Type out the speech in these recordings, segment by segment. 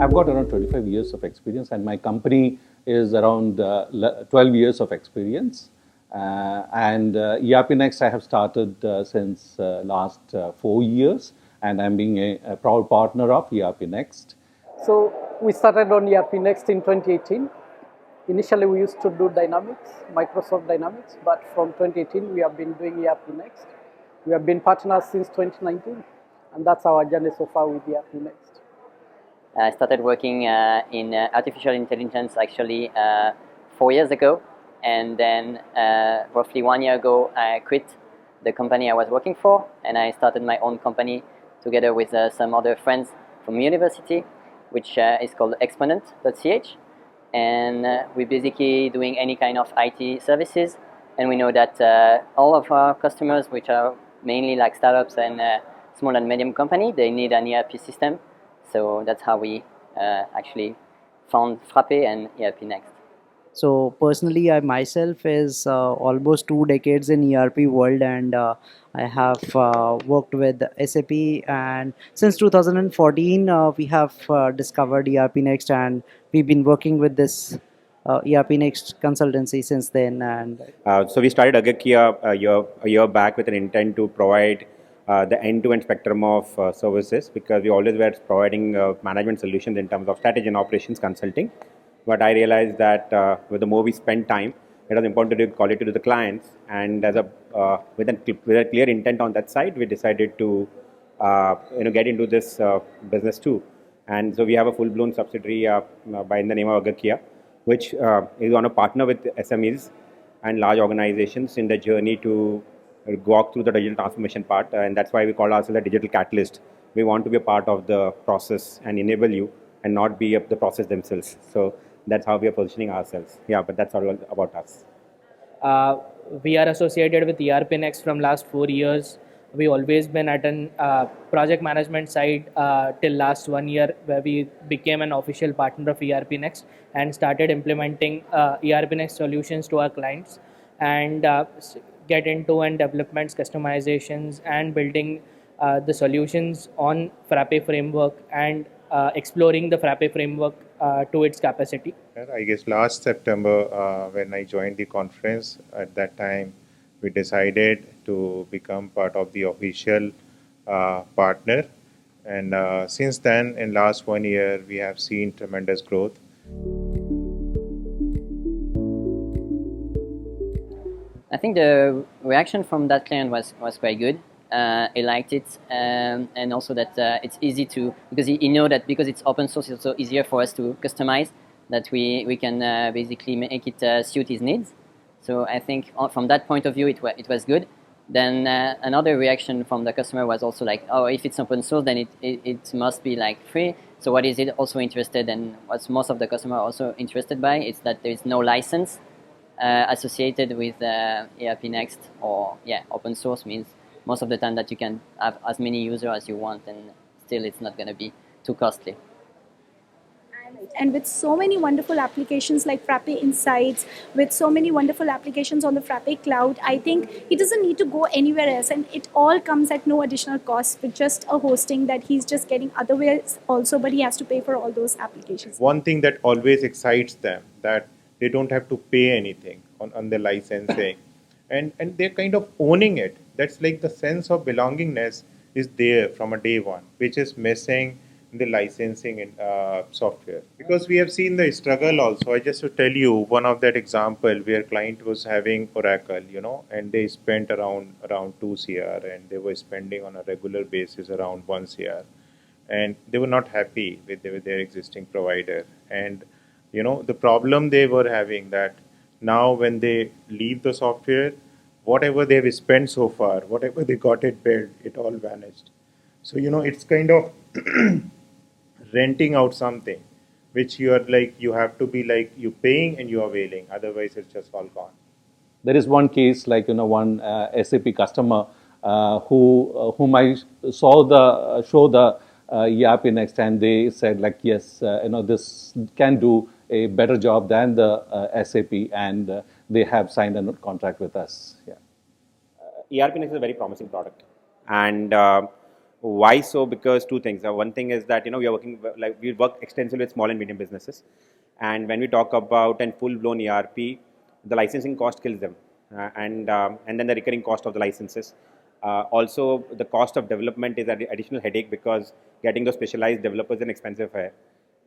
I've got around 25 years of experience, and my company is around 12 years of experience. And ERPnext I have started since last 4 years, and I'm being a proud partner of ERPnext. So we started on ERPnext in 2018. Initially, we used to do Dynamics, Microsoft Dynamics, but from 2018, we have been doing ERPnext. We have been partners since 2019, and that's our journey so far with ERPnext. I started working in artificial intelligence actually 4 years ago, and then roughly 1 year ago, I quit the company I was working for, and I started my own company together with some other friends from university, which is called Exponent.ch. And we're basically doing any kind of IT services, and we know that all of our customers, which are mainly like startups and small and medium company, they need an ERP system. So that's how we actually found Frappe and ERPnext. So personally, I myself is almost 2 decades in ERP world, and I have worked with SAP, and since 2014 we have discovered ERPnext, and we've been working with this ERPnext consultancy since then. And so we started Agakia a year back with an intent to provide the end-to-end spectrum of services, because we always were providing management solutions in terms of strategy and operations consulting. But I realized that with the more we spend time, it was important to give quality to the clients, and as with a clear intent on that side, we decided to get into this business too. And so we have a full-blown subsidiary by the name of Agakia, which is on a partner with SMEs and large organizations in the journey to walk through the digital transformation part, and that's why we call ourselves a digital catalyst. We want to be a part of the process and enable you, and not be the process themselves. So that's how we are positioning ourselves. Yeah, but that's all about us. We are associated with ERPnext from last 4 years. We always been at an project management side till last 1 year, where we became an official partner of ERPnext and started implementing ERPnext solutions to our clients, and get into and developments, customizations, and building the solutions on Frappe framework, and exploring the Frappe framework to its capacity. I guess last September when I joined the conference, at that time we decided to become part of the official partner, and since then, in last 1 year, we have seen tremendous growth. I think the reaction from that client was quite good. He liked it, and also that it's easy to, because he know that because it's open source, it's also easier for us to customize, that we can basically make it suit his needs. So I think from that point of view, it was good. Then another reaction from the customer was also like, oh, if it's open source, then it must be like free. So what is it also interested, and what's most of the customer also interested by, is that there is no license associated with ERPnext, or open source means most of the time that you can have as many users as you want, and still it's not going to be too costly. And with so many wonderful applications like Frappe Insights, with so many wonderful applications on the Frappe cloud, I think he doesn't need to go anywhere else, and it all comes at no additional cost with just a hosting that he's just getting otherwise also, but he has to pay for all those applications. One thing that always excites them, that they don't have to pay anything on the licensing, and they're kind of owning it. That's like the sense of belongingness is there from a day one, which is missing in the licensing in software. Because we have seen the struggle also. I just to tell you one of that example where client was having Oracle, and they spent around 2 CR, and they were spending on a regular basis around 1 CR, and they were not happy with their existing provider. And the problem they were having, that now when they leave the software, whatever they've spent so far, whatever they got it built, it all vanished. So, it's kind of renting out something, which you are like, you have to be like, you paying and you are availing, otherwise it's just all gone. There is one case, like, one SAP customer whom I show the ERPnext, and they said like, yes, this can do a better job than the SAP, and they have signed a contract with us. Yeah. ERPnext is a very promising product, and Why so? Because two things. One thing is that we work extensively with small and medium businesses, and when we talk about a full-blown ERP, the licensing cost kills them, and then the recurring cost of the licenses. Also, the cost of development is an additional headache because getting those specialized developers is an expensive affair.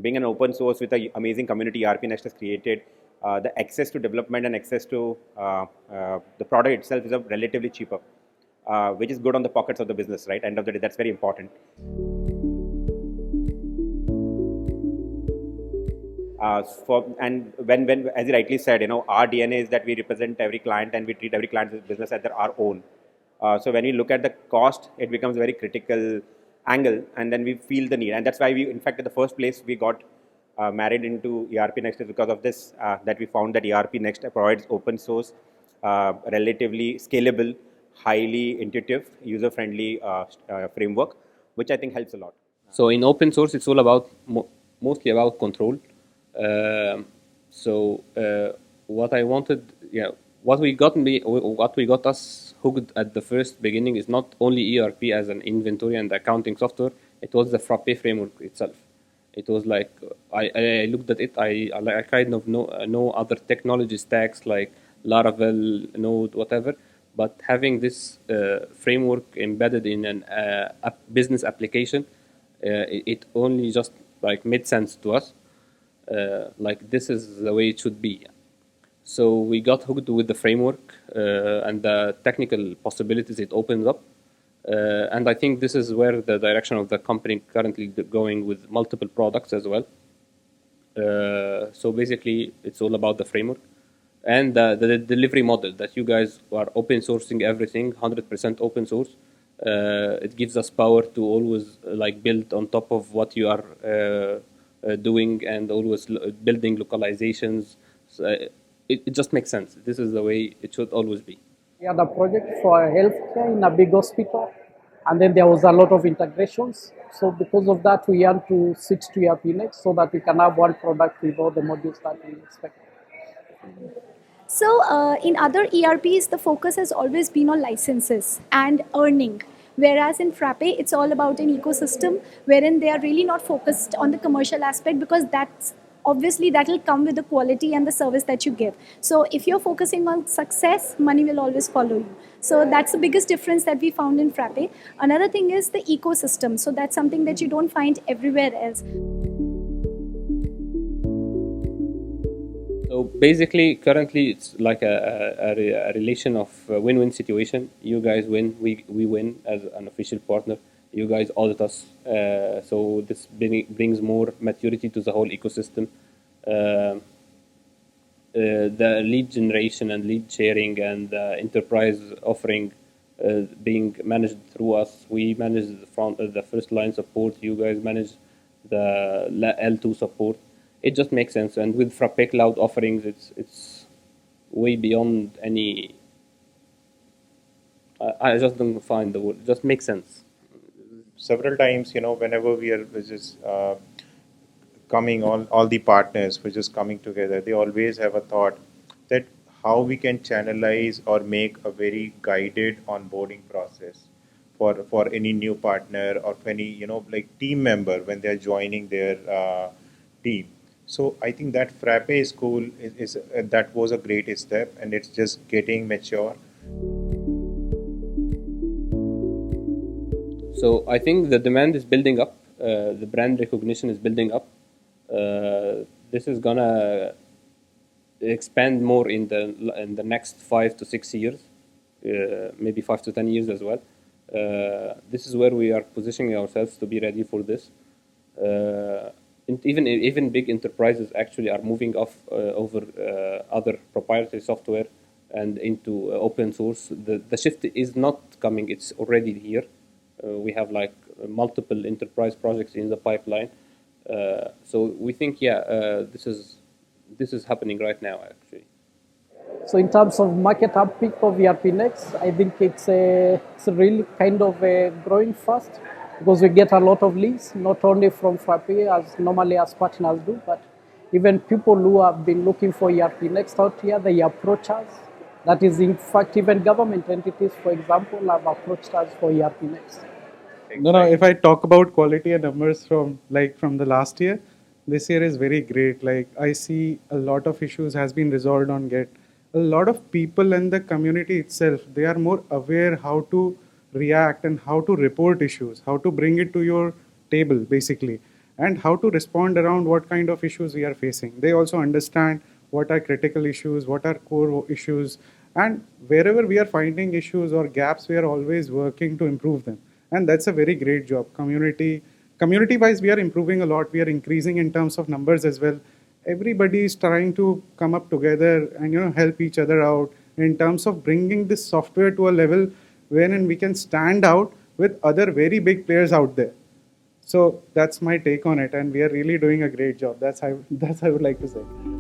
Being an open source with an amazing community, ERPnext has created the access to development and access to the product itself is relatively cheaper. Which is good on the pockets of the business, right? End of the day, that's very important. When as you rightly said, our DNA is that we represent every client and we treat every client's business as our own. So when we look at the cost, it becomes a very critical angle, and then we feel the need, and that's why we, in fact, in the first place, we got married into ERPnext is because of this. That we found that ERPnext provides open source, relatively scalable, highly intuitive, user-friendly framework, which I think helps a lot. So in open source, it's all about mostly about control. What I wanted, what we got us hooked at the first beginning is not only ERP as an inventory and accounting software. It was the Frappe framework itself. It was like I looked at it. I kind of know other technology stacks like Laravel, Node, whatever. But having this framework embedded in a business application, it only just like made sense to us. Like this is the way it should be. So we got hooked with the framework and the technical possibilities it opens up. And I think this is where the direction of the company currently going with multiple products as well. So basically, it's all about the framework. And the delivery model that you guys are open sourcing everything, 100% open source. It gives us power to always like build on top of what you are doing and always building localizations. So, it just makes sense. This is the way it should always be. We had a project for healthcare in a big hospital, and then there was a lot of integrations. So because of that, we had to switch to ERPnext so that we can have one product with all the modules that we expect. So in other ERPs, the focus has always been on licenses and earning. Whereas in Frappe, it's all about an ecosystem wherein they are really not focused on the commercial aspect, because that's obviously that will come with the quality and the service that you give. So if you're focusing on success, money will always follow you. So that's the biggest difference that we found in Frappe. Another thing is the ecosystem. So that's something that you don't find everywhere else. So basically, currently, it's like a relation of win-win situation. You guys win, we win as an official partner. You guys audit us. So this brings more maturity to the whole ecosystem. The lead generation and lead sharing and enterprise offering being managed through us. We manage the first line support. You guys manage the L2 support. It just makes sense, and with Frappe Cloud offerings, it's way beyond any. I just don't find the word. It just makes sense. Several times, whenever we are just coming, all the partners were just coming together, they always have a thought that how we can channelize or make a very guided onboarding process for any new partner or for any like team member when they are joining their team. So I think that Frappe school is that was a great step, and it's just getting mature. So I think the demand is building up. The brand recognition is building up. This is gonna expand more in the next 5 to 6 years, maybe 5 to 10 years as well. This is where we are positioning ourselves to be ready for this. Even big enterprises actually are moving off over other proprietary software and into open source. The shift is not coming; it's already here. We have like multiple enterprise projects in the pipeline. So we think, this is happening right now, actually. So in terms of market uptake of ERPnext, I think it's really kind of growing fast, because we get a lot of leads, not only from Frappe as normally as partners do, but even people who have been looking for ERPnext out here, they approach us. That is, in fact, even government entities, for example, have approached us for ERPnext. No, if I talk about quality and numbers from the last year, this year is very great. Like I see a lot of issues has been resolved on Get. A lot of people in the community itself, they are more aware how to react and how to report issues, how to bring it to your table basically, and how to respond around what kind of issues we are facing. They also understand what are critical issues, what are core issues, and wherever we are finding issues or gaps, we are always working to improve them. And that's a very great job. Community wise, we are improving a lot. We are increasing in terms of numbers as well. Everybody is trying to come up together and help each other out in terms of bringing this software to a level wherein we can stand out with other very big players out there. So that's my take on it, and we are really doing a great job. That's how I would like to say.